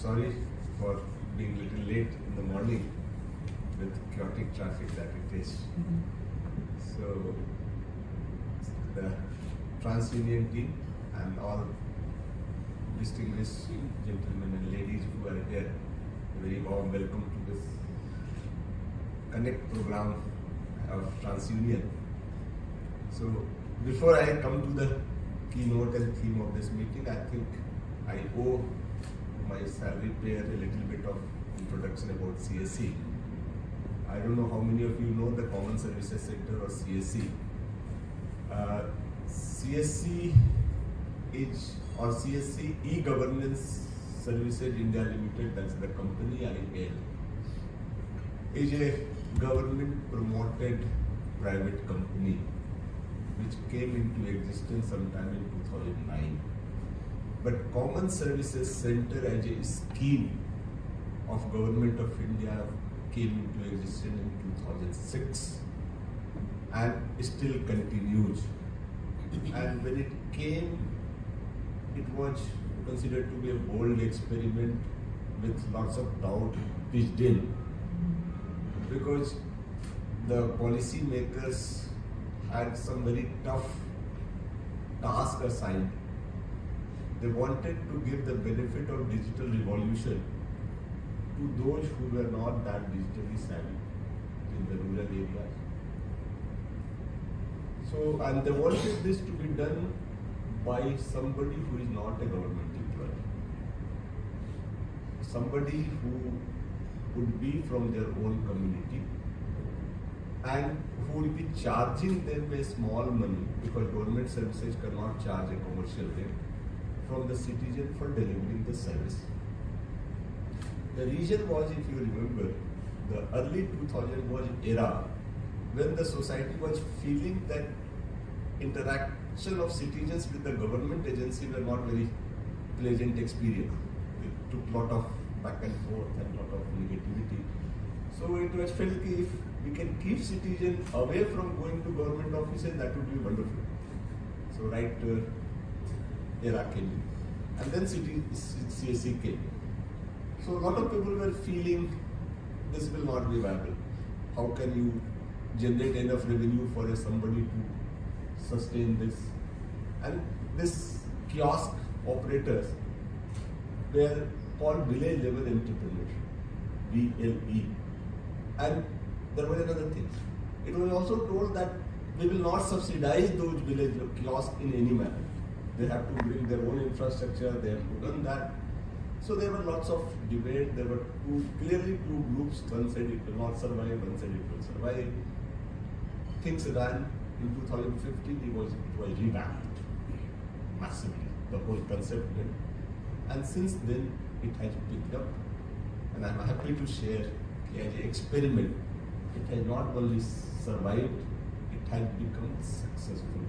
Sorry for being a little late in the morning with chaotic traffic that it is. So, the TransUnion team and all distinguished gentlemen and ladies who are here, a very warm welcome to this Connect program of TransUnion. So, before I come to the keynote and theme of this meeting, I think I owe my salary payer a little bit of introduction about CSC. I don't know how many of you know the Common Services Center or CSC. CSC is, or CSC E-Governance Services India Limited, that's the company I hail, is a government promoted private company which came into existence sometime in 2009. But Common Services Center as a scheme of Government of India came into existence in 2006 and still continues. And when it came, it was considered to be a bold experiment with lots of doubt pitched in, because the policy makers had some very tough task assigned. They wanted to give the benefit of digital revolution to those who were not that digitally savvy in the rural areas. So, and they wanted this to be done by somebody who is not a government employee. Somebody who would be from their own community and who would be charging them a small money, because government services cannot charge a commercial rate, from the citizen for delivering the service. The reason was, if you remember, the early 2000 was era when the society was feeling that interaction of citizens with the government agency were not very pleasant experience. It took a lot of back and forth and lot of negativity. So it was felt that if we can keep citizens away from going to government offices, that would be wonderful. So right era came in. And then CSC came. So a lot of people were feeling this will not be viable. How can you generate enough revenue for somebody to sustain this? And this kiosk operators were called village level entrepreneurs, VLE. And there were another things. It was also told that we will not subsidize those village kiosks in any manner. They have to bring their own infrastructure, they have to run that. So there were lots of debate. There were clearly two groups. One said it will not survive, one said it will survive. Things ran in 2015, it was revamped massively, the whole concept did. And since then, it has picked up. And I'm happy to share as an experiment, it has not only survived, it has become successful.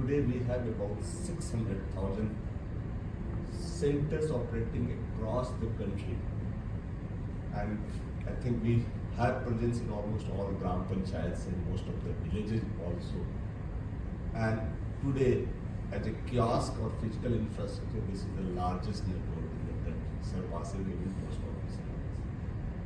Today we have about 600,000 centers operating across the country. And I think we have presence in almost all Gram Panchayats and most of the villages also. And today, as a kiosk or physical infrastructure, this is the largest network in the country, surpassing even post office.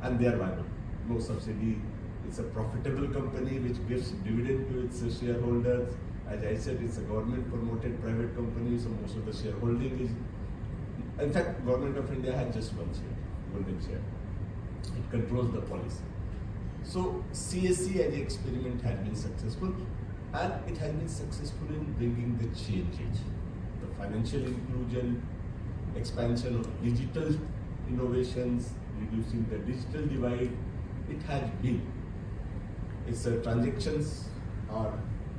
And they are viable. No subsidy. It's a profitable company which gives dividend to its shareholders. As I said, it's a government promoted private company, so most of the shareholding is, in fact, Government of India has just one share, golden share. It controls the policy. So CSC as an experiment has been successful, and it has been successful in bringing the changes. The financial inclusion, expansion of digital innovations, reducing the digital divide, it has been. Its transactions are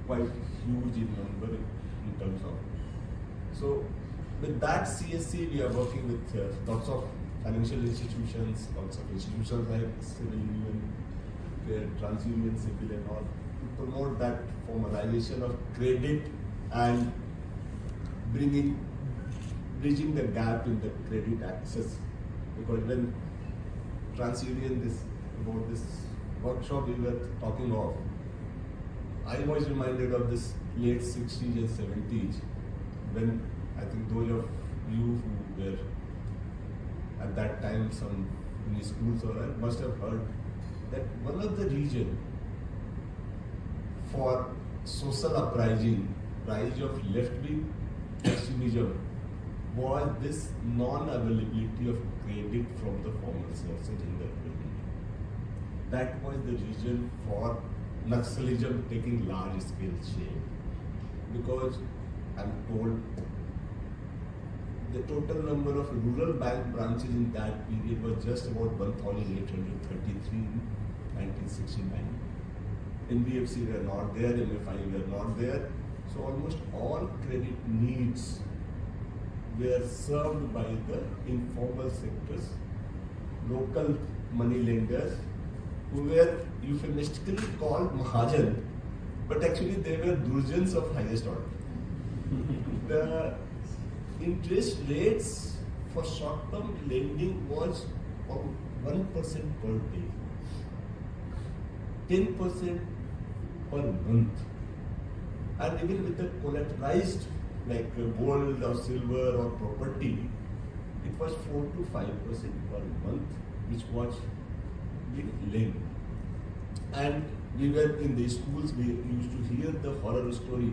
quite huge in number in terms of. So with that CSC, we are working with lots of financial institutions, lots of institutions like Civil Union, TransUnion, Civil and all, to promote that formalization of credit and bridging the gap in the credit access. Because when TransUnion, about this workshop we were talking of, I was reminded of this late 60s and 70s when I think those of you who were at that time some in the schools or I must have heard that one of the reason for social uprising, rise of left-wing extremism, was this non-availability of credit from the formal sources in the community. That was the reason for Naxalism taking large-scale shape. Because I'm told the total number of rural bank branches in that period was just about 1,833 in 1969. NBFC were not there, MFI were not there. So almost all credit needs were served by the informal sectors, local money lenders, who were euphemistically called Mahajan, but actually they were Durjans of highest order. The interest rates for short-term lending was of 1% per day, 10% per month, and even with the collateralized like gold or silver or property, it was 4 to 5% per month, which was being lent. And we were in the schools, we used to hear the horror story,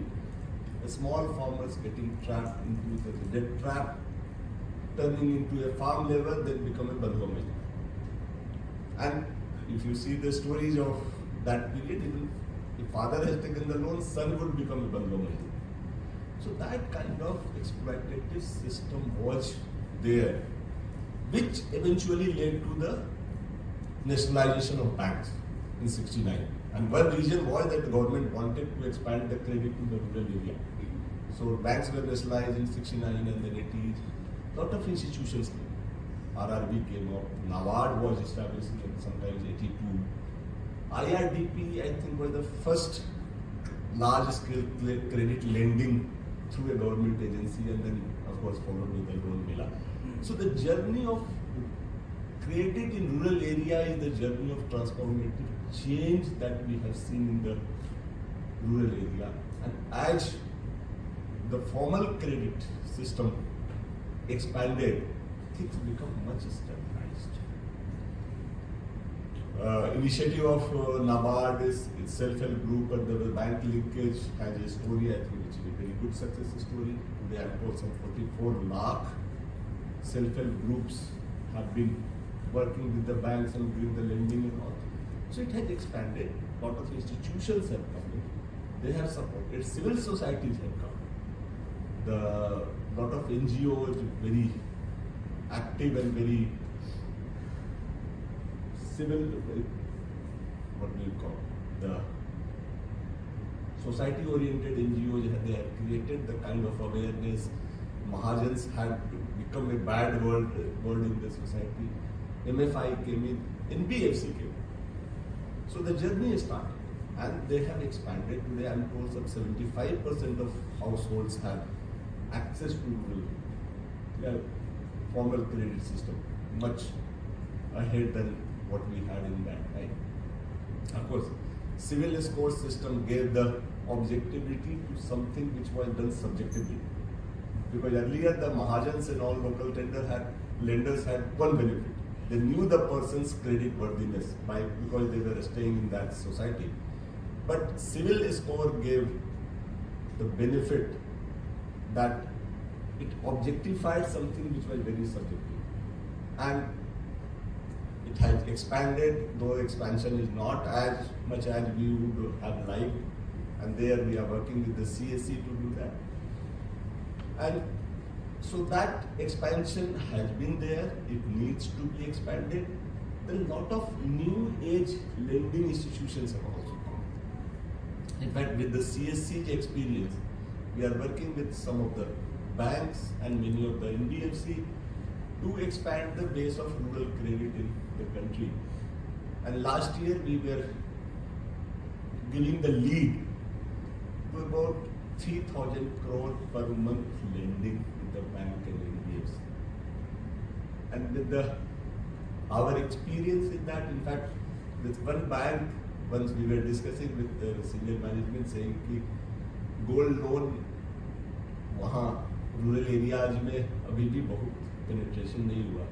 the small farmers getting trapped into the debt trap, turning into a farm level, then become a bandhomai. And if you see the stories of that period, even if father has taken the loan, son would become a bandhomai. So that kind of exploitative system was there, which eventually led to the nationalization of banks in '69. And one reason was that the government wanted to expand the credit to the rural area. So banks were nationalized in '69 and then '80s. Lot of institutions came. RRB came up, NABARD was established in sometimes '82. IRDP, I think, was the first large-scale credit lending through a government agency, and then, of course, followed with the loan mela. So the journey of credit in rural area is the journey of transformative change that we have seen in the rural area. And as the formal credit system expanded, things become much stabilized. Initiative of NABARD is self-help group, but the bank linkage has a story, I think, which is a very good success story. Today, of course, some 44 lakh self-help groups have been working with the banks and doing the lending and all. So it has expanded. A lot of institutions have come in. They have supported. Civil societies have come. The lot of NGOs very active and very civil, what do you call, the society-oriented NGOs, they have created the kind of awareness. Mahajans had become a bad word in the society. MFI came in, NBFC came in. So the journey started, and they have expanded. Today I'm told some 75% of households have access to the formal credit system, much ahead than what we had in that time. Of course, civil score system gave the objectivity to something which was done subjectively. Because earlier the Mahajans and all local lenders had one benefit. They knew the person's credit worthiness because they were staying in that society. But civil score gave the benefit that it objectified something which was very subjective. And it has expanded, though expansion is not as much as we would have liked. And there we are working with the CSC to do that. And so that expansion has been there, it needs to be expanded. Then a lot of new age lending institutions have also come. In fact, with the CSC experience, we are working with some of the banks and many of the NBFC to expand the base of rural credit in the country. And last year we were giving the lead to about 3,000 crore per month lending with the bank and NBFC. And with our experience in that, in fact, with one bank, once we were discussing with the senior management saying कि gold loan वहाँ rural areas में अभी भी बहुत penetration नहीं हुआ.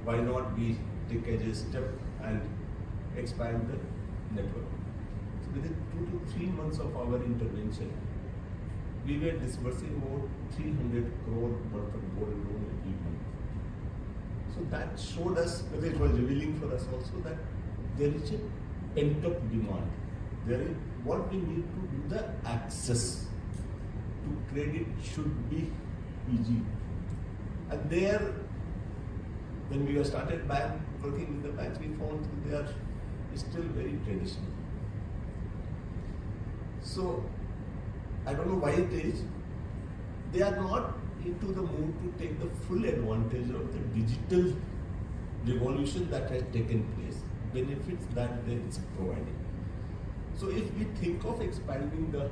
why not we take a step and expand the network. So within 2 to 3 months of our intervention, we were disbursing more 300 crore worth of gold loan every month. So that showed us, whether it was revealing for us also, that there is a pent-up demand. There is what we need to do, the access to credit should be easy. And there, when we started working with the banks, we found that they are still very traditional. So I don't know why it is. They are not into the mood to take the full advantage of the digital revolution that has taken place, benefits that they is providing. So if we think of expanding the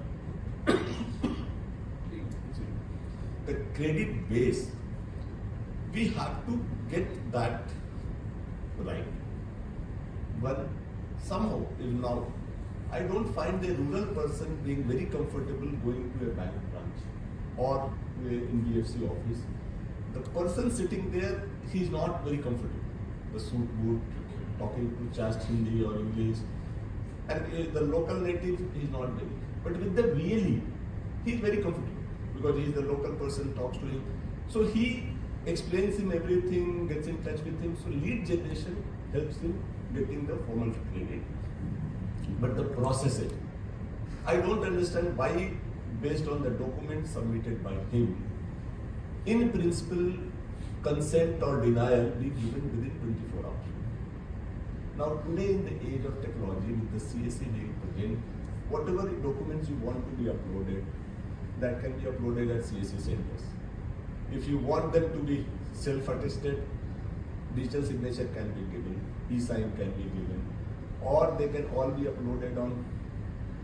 credit base, we have to get that right. But somehow, now, I don't find a rural person being very comfortable going to a bank branch or to an NBFC office. The person sitting there, he's not very comfortable. The suit boot, talking to just Hindi or English, and the local native, he's not very. But with the VLE, he's very comfortable because he's the local person, talks to him. So he explains him everything, gets in touch with him. So lead generation helps him getting the formal credit. But the process it, I don't understand why, based on the documents submitted by him, in principle, consent or denial be given within 24 hours. Now today in the age of technology, with the CSC being present, whatever documents you want to be uploaded, that can be uploaded at CSC centers. If you want them to be self-attested, digital signature can be given, e-sign can be given, or they can all be uploaded on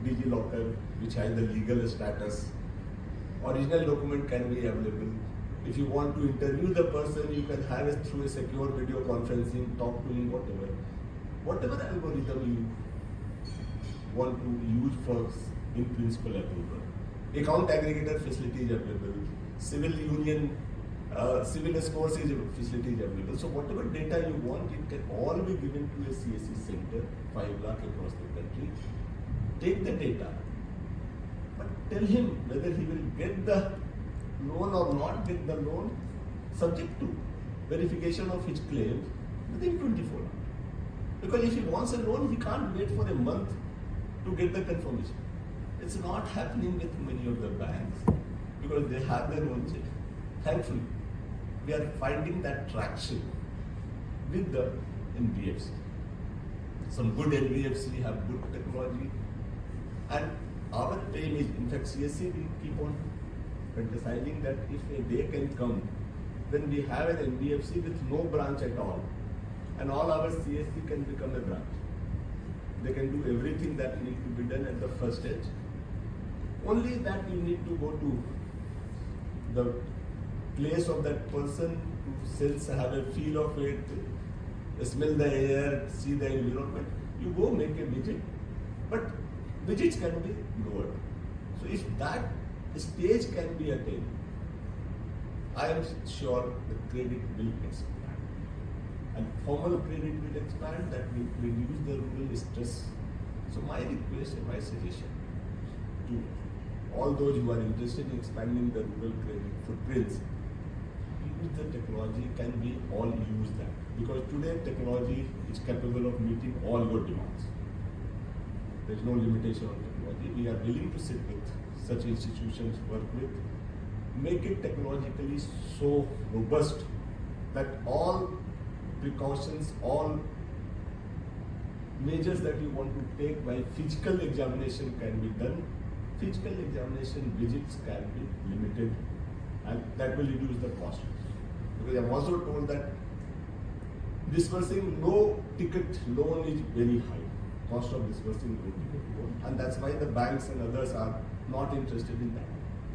DigiLocker, which has the legal status. Original document can be available. If you want to interview the person, you can have it through a secure video conferencing, talk to him, whatever. Whatever algorithm you want to use for in principle approval. Account aggregator facility is available. Civil union, civil scores is facility is available. So whatever data you want, it can all be given to a CSC center, 5 lakh across the country. Take the data, but tell him whether he will get the loan or not get the loan, subject to verification of his claims within 24 hours. Because if he wants a loan, he can't wait for a month to get the confirmation. It's not happening with many of the banks because they have their own check. Thankfully, we are finding that traction with the NBFC. Some good NBFC have good technology, and our aim is, in fact, CSC will keep on deciding that if a day can come when we have an NBFC with no branch at all, and all our CSC can become a branch. They can do everything that needs to be done at the first stage. Only that you need to go to the place of that person to have a feel of it, smell the air, see the environment. You go make a visit, but visits can be lowered. So if that stage can be attained, I am sure the credit will expand. And formal credit will expand, that will reduce the rural stress. So my request and my suggestion to all those who are interested in expanding the rural credit footprints, use the technology, can we all use that? Because today technology is capable of meeting all your demands. There is no limitation on technology. We are willing to sit with such institutions, work with, make it technologically so robust that all precautions, all measures that you want to take by physical examination can be done. Physical examination visits can be limited, and that will reduce the cost. Because I am also told that disbursing low ticket loan is very high. Cost of disbursing low ticket loan, and that's why the banks and others are not interested in that.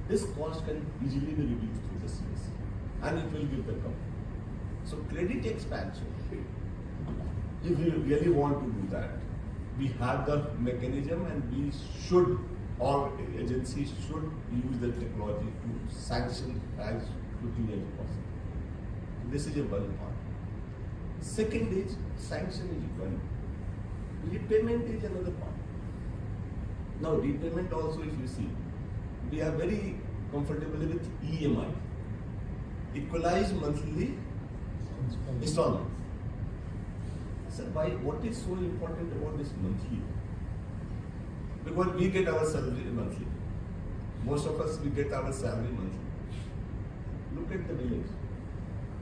This cost can easily be reduced through the CSC, and it will give the company. So credit expansion, if we really want to do that, we have the mechanism, and we should, all agencies should use the technology to sanction as quickly as possible. This is a one part. Second is sanction is one. Repayment is another part. Now repayment also, if you see, we are very comfortable with EMI, equalized monthly installment. Sir, why? What is so important about this monthly? Because we get our salary monthly. Most of us, we get our salary monthly. Look at the village.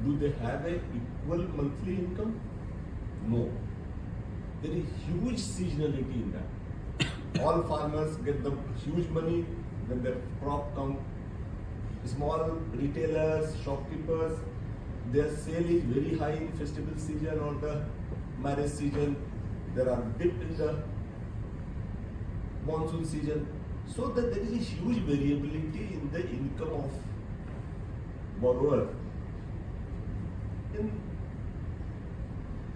Do they have a equal monthly income? No. There is huge seasonality in that. All farmers get the huge money when the crop comes. Small retailers, shopkeepers, their sale is very high in festival season or the marriage season. There are dip in the monsoon season. So that there is a huge variability in the income of borrower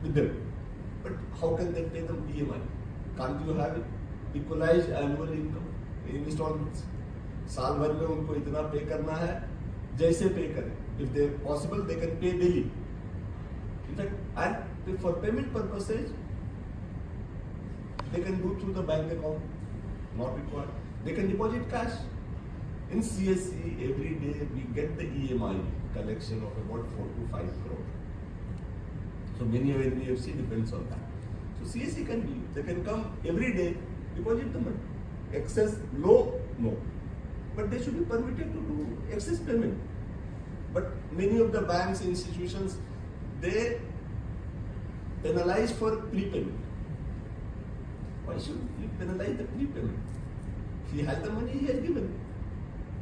with them. But how can they pay them EMI? Can't you have equalized annual income in installments? साल भर में उनको इतना पे करना है जैसे पे करें. If they possible, they can pay daily. In fact, and for payment purposes, they can do through the bank account, not required. They can deposit cash. In CSC, every day we get the EMI collection of about 4 to 5 crore. So many of NBFC depends on that. So CSC can be, they can come every day, deposit the money. Excess, low, no. But they should be permitted to do excess payment. But many of the banks, institutions, they penalize for prepayment. Why should we penalize the prepayment? If he has the money, he has given.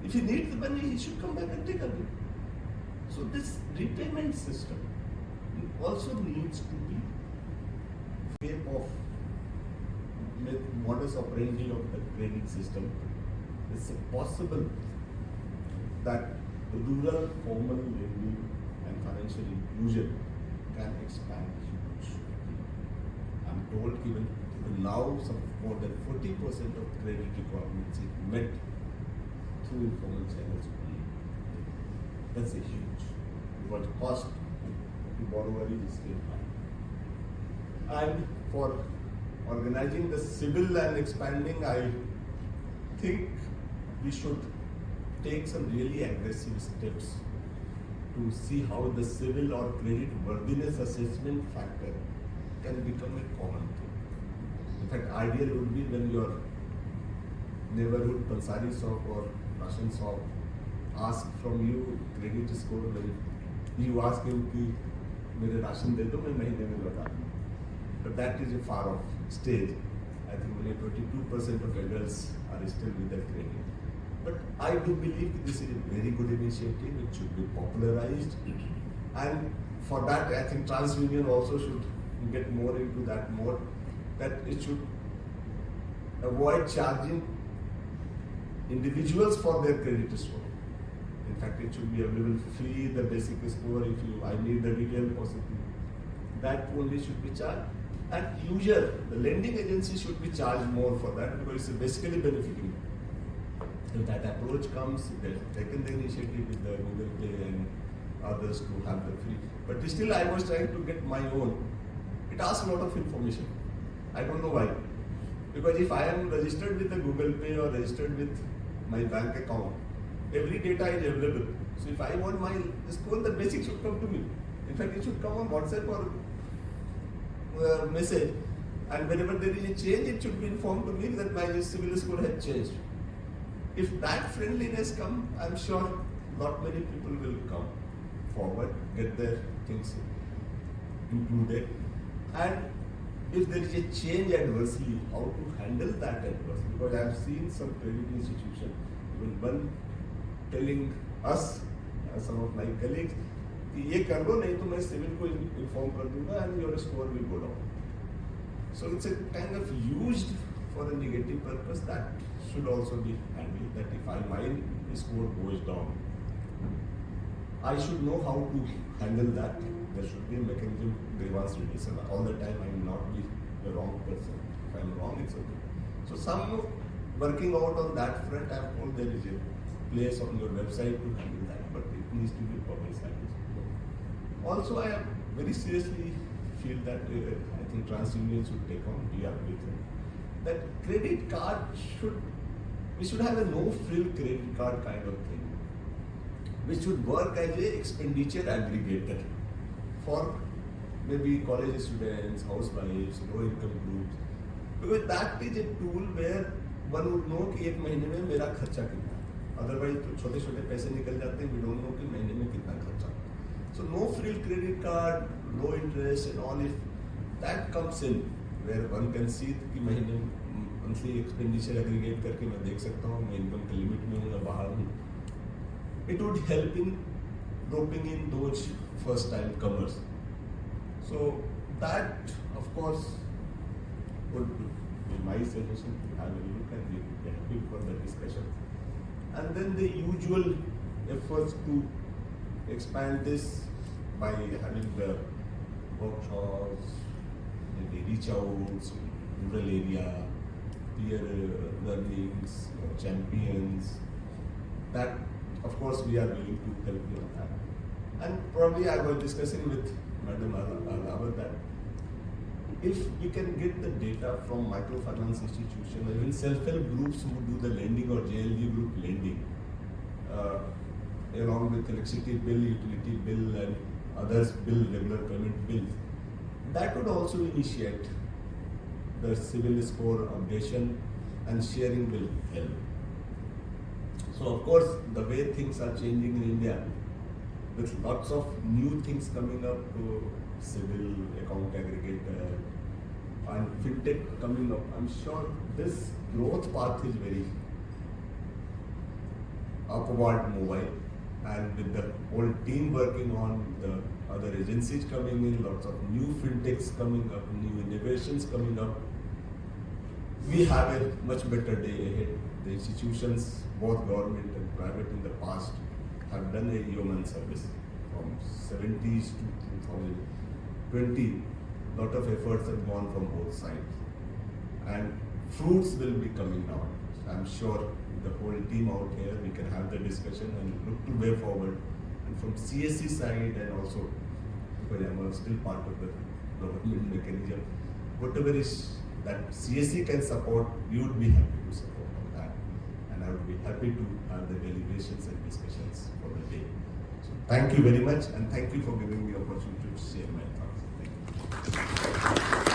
If he needs the money, he should come back and take again. So this repayment system also needs to be shape of modus operandi of the credit system. It's possible that rural formal lending and financial inclusion can expand huge. I'm told even now some more than 40% of credit requirements is met through informal channels. That's a huge, because cost to borrower is still high. And for organizing the civil and expanding, I think we should take some really aggressive steps to see how the civil or credit worthiness assessment factor can become a common thing. In fact, ideal would be when your neighborhood pansari shop or ration shop ask from you credit score, when you ask him कि मेरे ration दे दो मैं महीने में लौटा दूँ. But that is a far off stage. I think only 22% of adults are still with that credit. But I do believe this is a very good initiative. It should be popularized, and for that I think TransUnion also should get more into that more. That it should avoid charging individuals for their credit score. In fact, it should be available free, the basic score. If I need the detail possibly, that only should be charged. And user, the lending agency should be charged more for that because it's basically benefiting. If that approach comes, they've taken the initiative with the Google Pay and others to have the free. But still I was trying to get my own. It asks a lot of information. I don't know why. Because if I am registered with the Google Pay or registered with my bank account, every data is available. So if I want my score, the basic should come to me. In fact, it should come on WhatsApp or message. And whenever there is a change, it should be informed to me that my civil score has changed. If that friendliness comes, I'm sure not many people will come forward, get their things included. And if there is a change adversely, how to handle that adversely? Because I have seen some credit institutions, even one telling us, some of my colleagues, कि ये कर लो नहीं तो मैं civil को inform कर दूँगा and your score will go down. So it's a kind of used for a negative purpose. That should also be handled. That if my score goes down, I should know how to handle that. There should be a mechanism grievance redressal. All the time I will not be the wrong person. If I'm wrong, it's okay. So some working out on that front. I'm told there is a place on your website to handle that, but it needs to be publicized. Also, I am very seriously feel that I think TransUnion should take on, we are with it, that credit card we should have a no-frill credit card kind of thing, which should work as a expenditure aggregator for maybe college students, housewives, low-income groups, because that is a tool where one would know कि एक महीने में मेरा खर्चा कितना है. Otherwise तो छोटे छोटे पैसे निकल जाते हैं, we don't know कि महीने में कितना खर्चा. So no frill credit card, low interest and all, if that comes in, where one can see कि महीने monthly expenditure aggregate करके मैं देख सकता हूँ मैं income के limit में हूँ या बाहर हूँ. It would help in roping in those first time comers. So that of course would be my suggestion to have a look and we will be happy for the discussion. And then the usual efforts to expand this by having the workshops, maybe reach outs, rural area, peer learnings, champions. That of course we are willing to help you on that. And probably I was discussing with Madam Alabat that if we can get the data from microfinance institutions, even self-help groups who do the lending or JLG group lending, along with electricity bill, utility bill and others bill, regular payment bills, that would also initiate the civil score updation and sharing will help. So of course the way things are changing in India, with lots of new things coming up, civil account aggregator and fintech coming up, I'm sure this growth path is very upward mobile, and with the whole team working on the other agencies coming in, lots of new fintechs coming up, new innovations coming up, we have a much better day ahead. The institutions, both government and private in the past, have done a human service from 70s to 2020. Lot of efforts have gone from both sides, and fruits will be coming now. I'm sure the whole team out here, we can have the discussion and look to way forward. And from CSC side, and also because I'm still part of the government mechanism, whatever is that CSC can support, we would be happy to support on that. And I would be happy to have the deliberations and discussions for the day. So thank you very much, and thank you for giving me the opportunity to share my thoughts. Thank you.